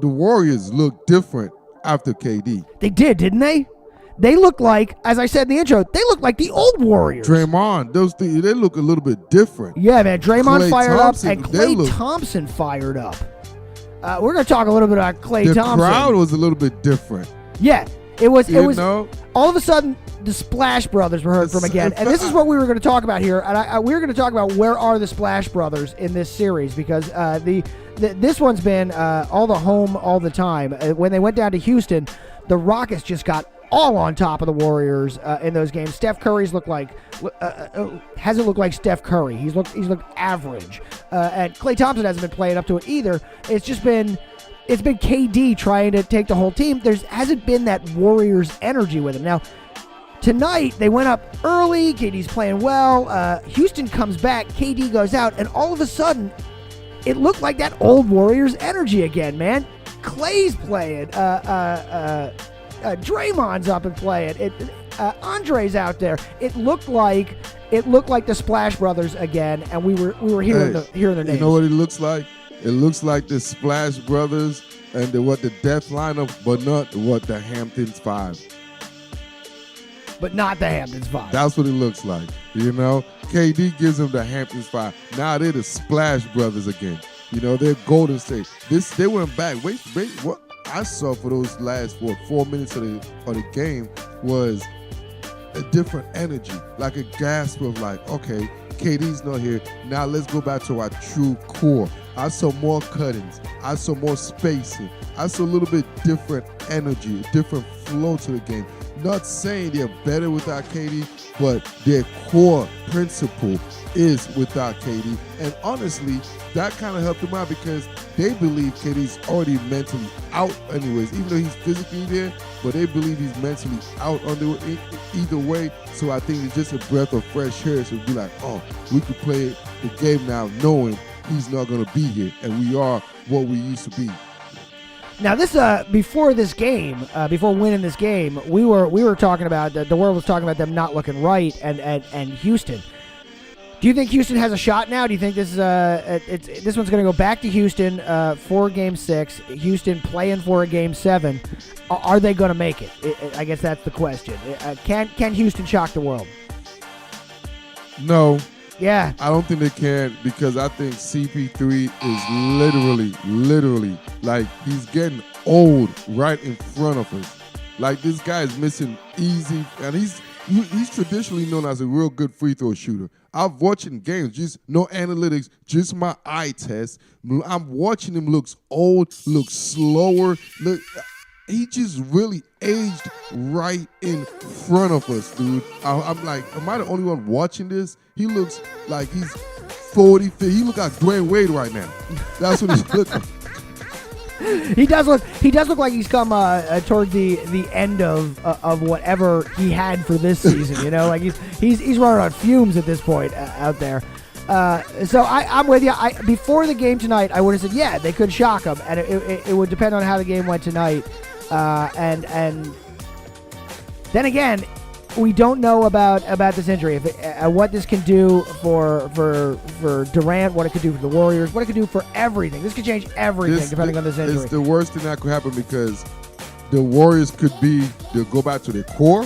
the Warriors looked different after KD. They did, didn't they? They look like, as I said in the intro, they look like the old Warriors. Draymond, those three, they look a little bit different. Yeah, man. Draymond Klay fired Thompson, up, and Klay Thompson fired up. We're going to talk a little bit about Klay Thompson. The crowd was a little bit different. Yeah, it was. Know? All of a sudden, the Splash Brothers were heard from again. And this is what we were going to talk about here. And we were going to talk about where are the Splash Brothers in this series, because this one's been all the home all the time. When they went down to Houston, the Rockets just got all on top of the Warriors in those games. Steph Curry's hasn't looked like Steph Curry. He's looked average. And Klay Thompson hasn't been playing up to it either. It's been KD trying to take the whole team. There hasn't been that Warriors energy with him. Now, tonight, they went up early. KD's playing well. Houston comes back. KD goes out. And all of a sudden, it looked like that old Warriors energy again, man. Klay's playing. Draymond's up and playing. Andre's out there. It looked like the Splash Brothers again, and we were hearing their names. You know what it looks like? It looks like the Splash Brothers and the Death Lineup, but not the Hamptons 5. But not the Hamptons 5. That's what it looks like. You know, KD gives them the Hamptons 5. Now they're the Splash Brothers again. You know, they're Golden State. They went back. Wait, what I saw for those last 4 minutes of the game was a different energy, like a gasp of like, okay, KD's not here. Now let's go back to our true core. I saw more cuttings. I saw more spacing. I saw a little bit different energy, a different flow to the game. Not saying they're better without KD, but their core principle is without KD. And honestly, that kind of helped them out because they believe KD's already mentally out anyways, even though he's physically there, but they believe he's mentally out either way. So I think it's just a breath of fresh air to be like, oh, we could play the game now knowing he's not going to be here, and we are what we used to be. Now, this before this game, before winning this game, we were talking about the world was talking about them not looking right, and Houston. Do you think Houston has a shot now? Do you think this is this one's going to go back to Houston for Game 6? Houston playing for a Game 7. Are they going to make it? I guess that's the question. Can Houston shock the world? No. Yeah. I don't think they can, because I think CP3 is literally, like, he's getting old right in front of us. Like, this guy is missing easy, and he's traditionally known as a real good free throw shooter. I'm watching games, just no analytics, just my eye test. I'm watching him looks old, looks slower. He just really aged right in front of us, dude. I'm like, am I the only one watching this? He looks like he's 40, 50. He looks like Dwayne Wade right now. That's what he's looking. He does look like he's come toward the end of whatever he had for this season. You know, like he's running on fumes at this point out there. So I'm with you. Before the game tonight, I would have said, yeah, they could shock him, and it would depend on how the game went tonight. And then again, we don't know about this injury, what this can do for Durant, what it could do for the Warriors, what it could do for everything. This could change everything depending on this injury. It's the worst thing that could happen, because the Warriors they'll go back to their core,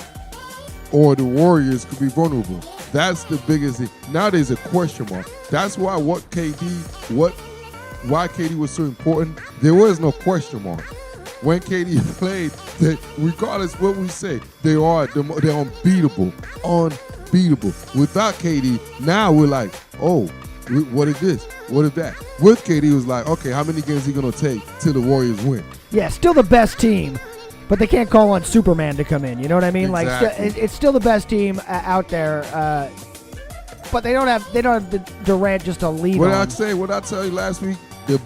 or the Warriors could be vulnerable. That's the biggest thing. Now there's a question mark. That's why why KD was so important. There was no question mark. When KD played, regardless what we say, they're unbeatable. Unbeatable. Without KD, now we're like, oh, what is this? What is that? With KD, it was like, okay, how many games is he going to take till the Warriors win? Yeah, still the best team, but they can't call on Superman to come in. You know what I mean? Exactly. Like, it's still the best team out there, but they don't have the Durant just to lead on. What I tell you last week, the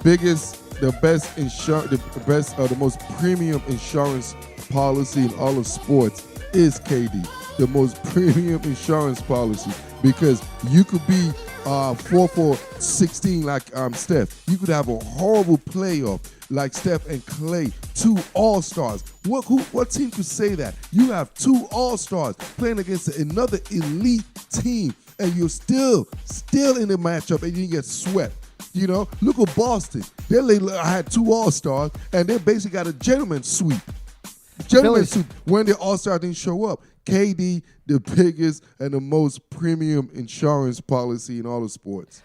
most premium insurance policy in all of sports is KD. The most premium insurance policy, because you could be 4 for 16 like Steph. You could have a horrible playoff like Steph and Klay, 2 All-Stars. What team could say that? You have 2 All-Stars playing against another elite team, and you're still in the matchup, and you get swept. You know, look at Boston. I had 2 All-Stars, and they basically got a gentleman's sweep. Gentleman's sweep when the All-Star didn't show up. KD, the biggest and the most premium insurance policy in all of sports.